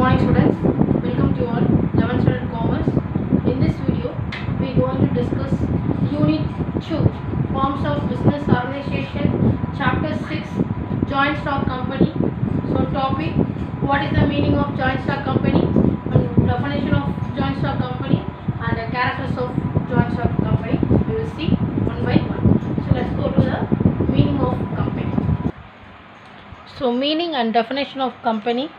morning students, welcome to all 11th standard commerce. In this video we are going to discuss unit 2 forms of business organization, chapter 6 joint stock company. So topic, what is the meaning of joint stock company, and definition of joint stock company and the characters of joint stock company we will see one by one. So let's go to the meaning of company. So meaning and definition of company.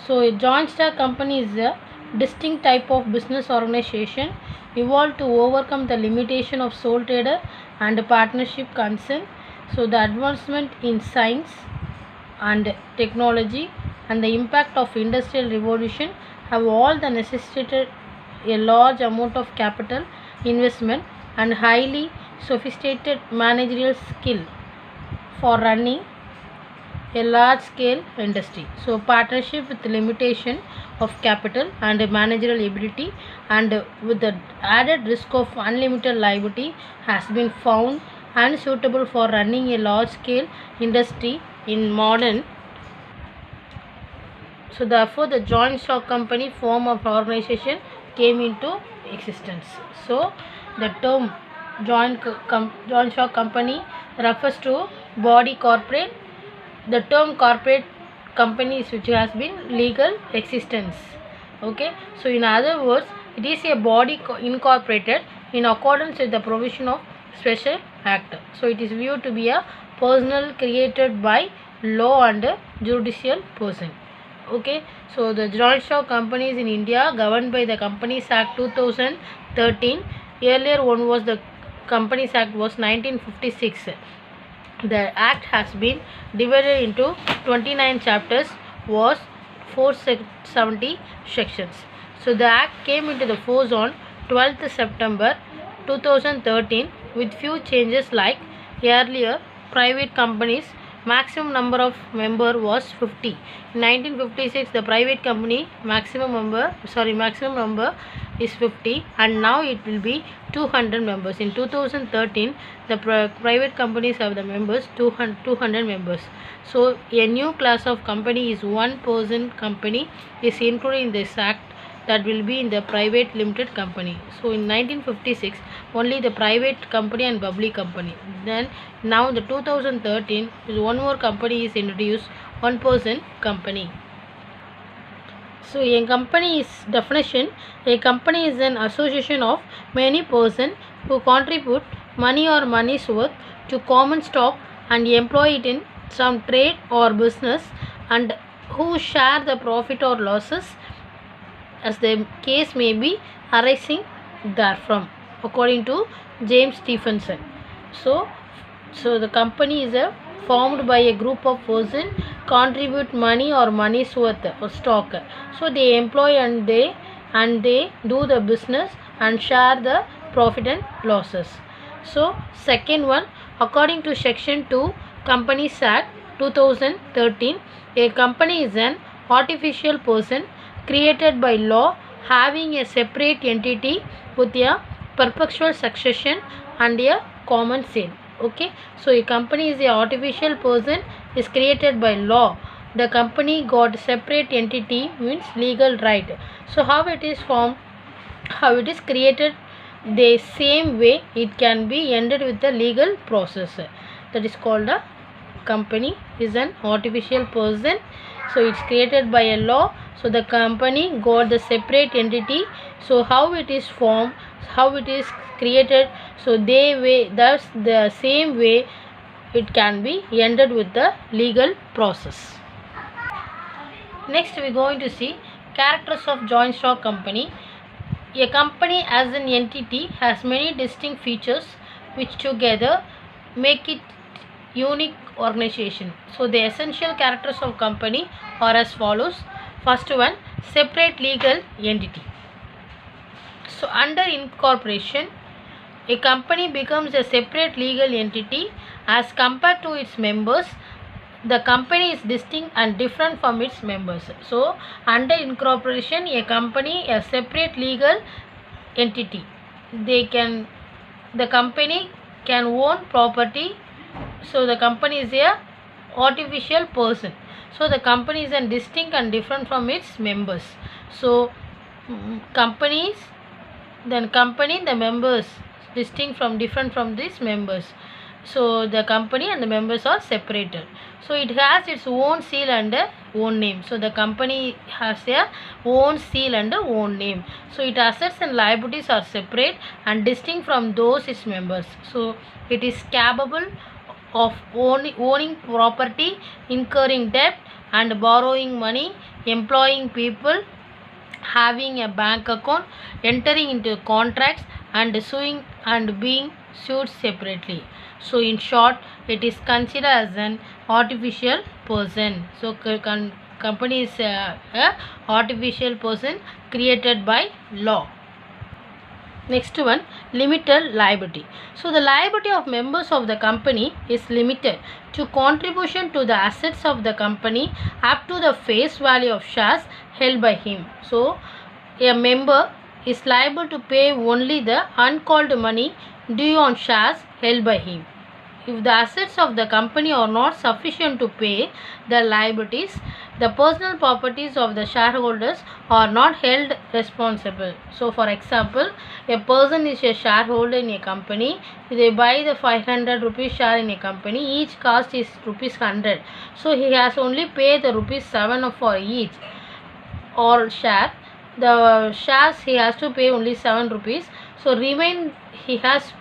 So a joint stock company is a distinct type of business organization evolved to overcome the limitation of sole trader and partnership concern. So the advancement in science and technology and the impact of industrial revolution have all the necessitated a large amount of capital investment and highly sophisticated managerial skill for running a large scale industry. So partnership with limitation of capital and managerial ability and with the added risk of unlimited liability has been found unsuitable for running a large scale industry in modern. So therefore the joint stock company form of organization came into existence. So the term joint stock company refers to body corporate. The term corporate companies which has been legal existence. Okay, so in other words, it is a body incorporated in accordance with the provision of special act. So it is viewed to be a personal created by law and a judicial person. Okay, so the joint stock companies in India governed by the Companies Act 2013. Earlier one was the Companies Act was 1956. The act has been divided into 29 chapters, was 470 sections. So the act came into the force on 12th September 2013 with few changes like earlier private companies maximum number of member was 50. In 1956 the private company maximum number is 50 and now it will be 200 members. In 2013 the private companies have the members 200 members. So a new class of company is one person company is included in this act, that will be in the private limited company. So in 1956 only the private company and public company. Then now the 2013 one more company is introduced, one person company. So a company is definition, a company is an association of many persons who contribute money or money's worth to common stock and employ it in some trade or business and who share the profit or losses as the case may be arising therefrom, according to James Stephenson. So the company is formed by a group of persons contribute money or money's worth or stock. So they employ and they do the business and share the profit and losses. So second one, according to section 2 Companies Act 2013, a company is an artificial person created by law having a separate entity with a perpetual succession and a common sale. Okay, so a company is a artificial person is created by law. The company got separate entity means legal right. So how it is formed, how it is created, the same way it can be ended with the legal process. That is called a company is an artificial person. So it's created by a law. So the company got the separate entity. So how it is formed, how it is created, so that's the same way it can be ended with the legal process. Next we are going to see characters of joint stock company. A company as an entity has many distinct features which together make it unique organization. So the essential characters of company are as follows. First one, separate legal entity. So under incorporation, a company becomes a separate legal entity as compared to its members. The company is distinct and different from its members. So under incorporation, a company a separate legal entity. The company can own property. So the company is a artificial person. So the company is then distinct and different from its members. So companies, then company, the members distinct from different from these members. So the company and the members are separated. So it has its own seal and own name. So the company has a own seal and own name. So its assets and liabilities are separate and distinct from those its members. So it is capable of owning property, incurring debt and borrowing money, employing people, having a bank account, entering into contracts and suing and being sued separately. So in short, it is considered as an artificial person. So company is a artificial person created by law. Next one, limited liability. So the liability of members of the company is limited to contribution to the assets of the company up to the face value of shares held by him. So a member is liable to pay only the uncalled money due on shares held by him. If the assets of the company are not sufficient to pay the liabilities, the personal properties of the shareholders are not held responsible. So for example, a person is a shareholder in a company. They buy the 500 rupees share in a company. Each cost is rupees 100. So he has only paid the rupees 7 for each or share. The shares he has to pay only 7 rupees. So remain he has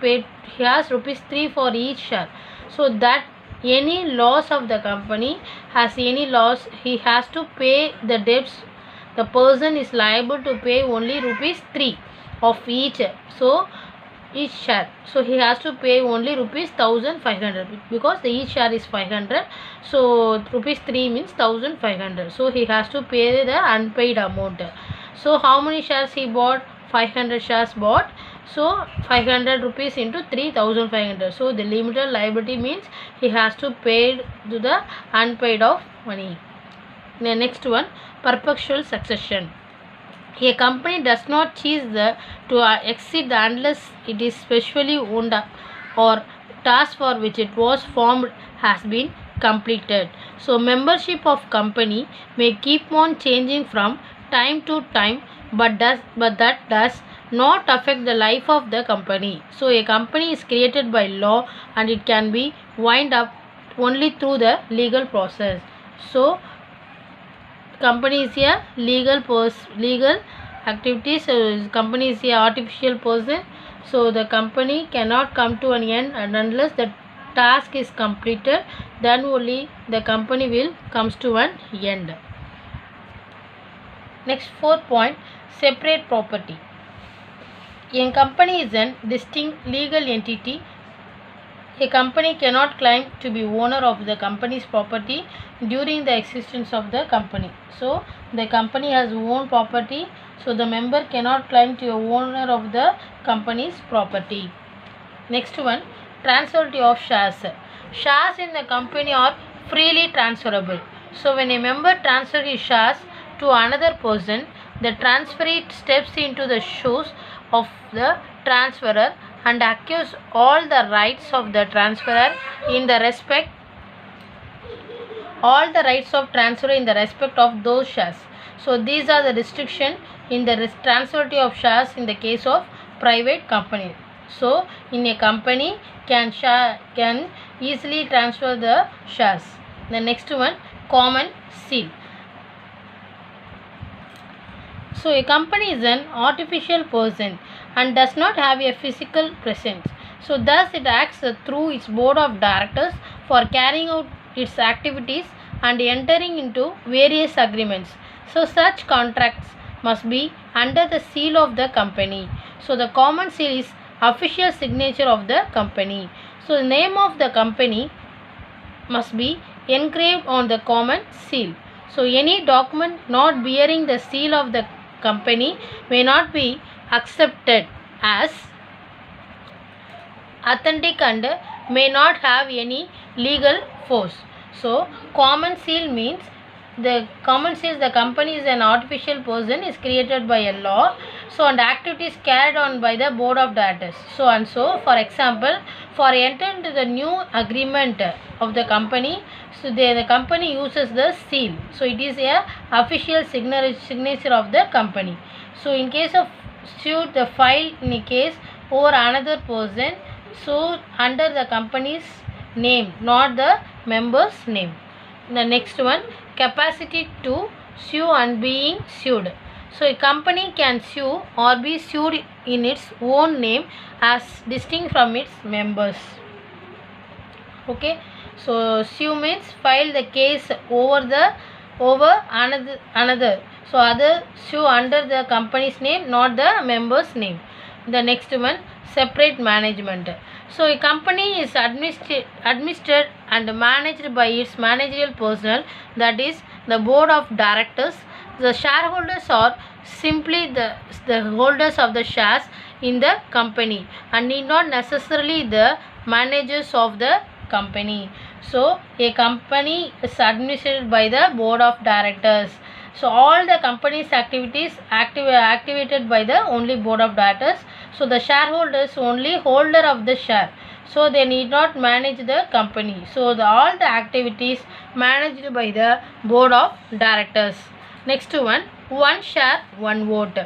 rupees 3 for each share. So that any loss of the company has any loss, he has to pay the debts. The person is liable to pay only rupees 3 of each. So each share. So he has to pay only rupees 1500 because the each share is 500. So rupees 3 means 1500. So he has to pay the unpaid amount. So how many shares he bought? 500 shares bought. So 500 rupees into 3500. So the limited liability means he has to pay to the unpaid of money. The next one, perpetual succession. A company does not cease to exceed unless it is specially owned or task for which it was formed has been completed. So membership of company may keep on changing from time to time, but that does not affect the life of the company. So a company is created by law and it can be wind up only through the legal process. So company is a legal activities. So company is a artificial person. So the company cannot come to an end, and unless the task is completed, then only the company will comes to an end. Next, fourth point, separate property. A company is a distinct legal entity. A company cannot claim to be owner of the company's property during the existence of the company. So the company has own property, so the member cannot claim to be owner of the company's property. Next one, transferability of shares. Shares in the company are freely transferable. So when a member transfers his shares to another person, the transferee steps into the shoes of the transferor and acquires all the rights of the transferor in the respect of those shares. So these are the restrictions in the transferability of shares in the case of private company. So in a company can easily transfer the shares. The next one, common seal. So a company is an artificial person and does not have a physical presence. So thus it acts through its board of directors for carrying out its activities and entering into various agreements. So such contracts must be under the seal of the company. So the common seal is official signature of the company. So the name of the company must be engraved on the common seal. So any document not bearing the seal of the company may not be accepted as authentic and may not have any legal force. So common seal means the common says the company is an artificial person is created by a law, so and activities carried on by the board of directors. So for example, for enter into the new agreement of the company, so the company uses the seal, so it is a official signature of the company. So in case of suit, the file in a case over another person, so under the company's name, not the member's name. The next one, capacity to sue and being sued. So a company can sue or be sued in its own name as distinct from its members. Okay, so sue means file the case over another. So other sue under the company's name, not the member's name. The next one, separate management. So a company is administered and managed by its managerial personnel, that is the board of directors. The shareholders are simply the holders of the shares in the company and need not necessarily the managers of the company. So a company is administered by the board of directors. So all the company's activities activated by the only board of directors. So the shareholders only holder of the share, so they need not manage the company. So all the activities managed by the board of directors. Next one share one vote.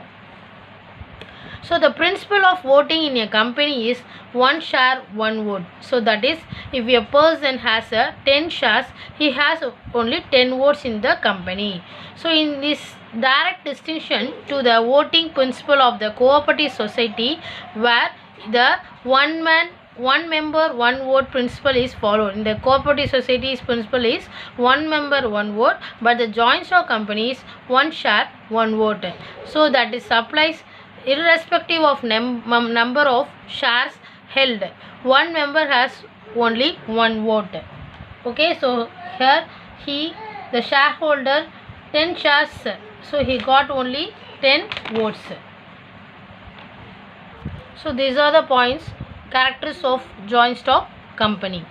So the principle of voting in a company is one share one vote. So that is, if a person has 10 shares, he has only 10 votes in the company. So in this direct distinction to the voting principle of the cooperative society, where the one member one vote principle is followed. In the cooperative society's principle is one member one vote, but the joint stock company is one share one vote. So that is applies irrespective of number of shares held. One member has only one vote. Okay, so here the shareholder 10 shares, so he got only 10 votes. So these are the points, characters of joint stock company.